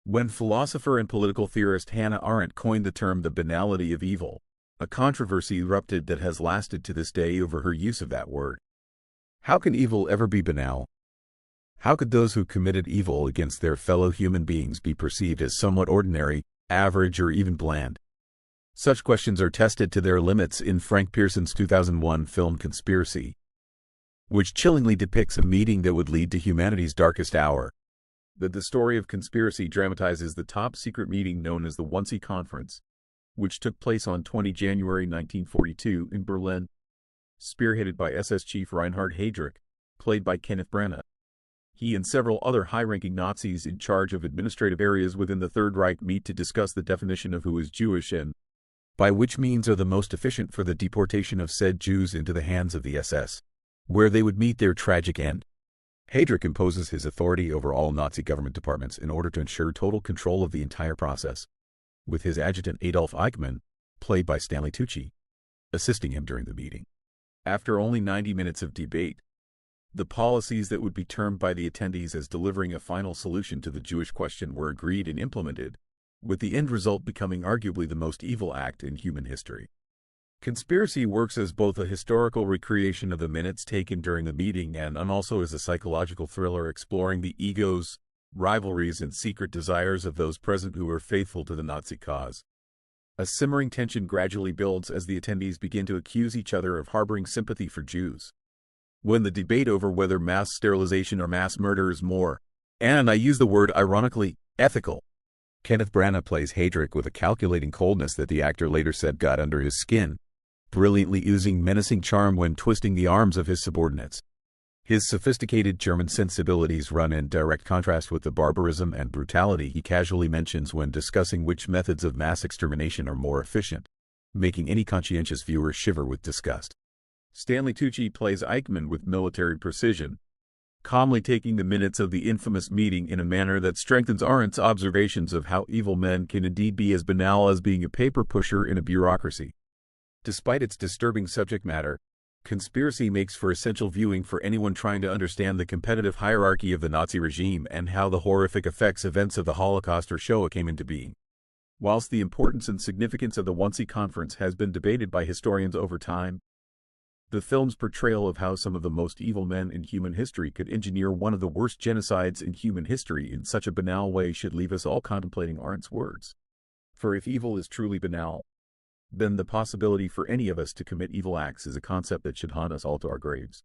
When philosopher and political theorist Hannah Arendt coined the term the banality of evil, a controversy erupted that has lasted to this day over her use of that word. How can evil ever be banal? How could those who committed evil against their fellow human beings be perceived as somewhat ordinary, average, or even bland? Such questions are tested to their limits in Frank Pearson's 2001 film Conspiracy, which chillingly depicts a meeting that would lead to humanity's darkest hour. The story of Conspiracy dramatizes the top-secret meeting known as the Wannsee Conference, which took place on 20 January 1942 in Berlin, spearheaded by SS Chief Reinhard Heydrich, played by Kenneth Branagh. He and several other high-ranking Nazis in charge of administrative areas within the Third Reich meet to discuss the definition of who is Jewish and by which means are the most efficient for the deportation of said Jews into the hands of the SS, where they would meet their tragic end. Heydrich imposes his authority over all Nazi government departments in order to ensure total control of the entire process, with his adjutant Adolf Eichmann, played by Stanley Tucci, assisting him during the meeting. After only 90 minutes of debate, the policies that would be termed by the attendees as delivering a final solution to the Jewish question were agreed and implemented, with the end result becoming arguably the most evil act in human history. Conspiracy works as both a historical recreation of the minutes taken during the meeting and also as a psychological thriller exploring the egos, rivalries, and secret desires of those present who were faithful to the Nazi cause. A simmering tension gradually builds as the attendees begin to accuse each other of harboring sympathy for Jews. When the debate over whether mass sterilization or mass murder is more, and I use the word ironically, ethical, Kenneth Branagh plays Heydrich with a calculating coldness that the actor later said got under his skin, brilliantly oozing menacing charm when twisting the arms of his subordinates. His sophisticated German sensibilities run in direct contrast with the barbarism and brutality he casually mentions when discussing which methods of mass extermination are more efficient, making any conscientious viewer shiver with disgust. Stanley Tucci plays Eichmann with military precision, calmly taking the minutes of the infamous meeting in a manner that strengthens Arendt's observations of how evil men can indeed be as banal as being a paper pusher in a bureaucracy. Despite its disturbing subject matter, Conspiracy makes for essential viewing for anyone trying to understand the competitive hierarchy of the Nazi regime and how the horrific events of the Holocaust or Shoah came into being. Whilst the importance and significance of the Wannsee Conference has been debated by historians over time, the film's portrayal of how some of the most evil men in human history could engineer one of the worst genocides in human history in such a banal way should leave us all contemplating Arendt's words. For if evil is truly banal, then the possibility for any of us to commit evil acts is a concept that should haunt us all to our graves.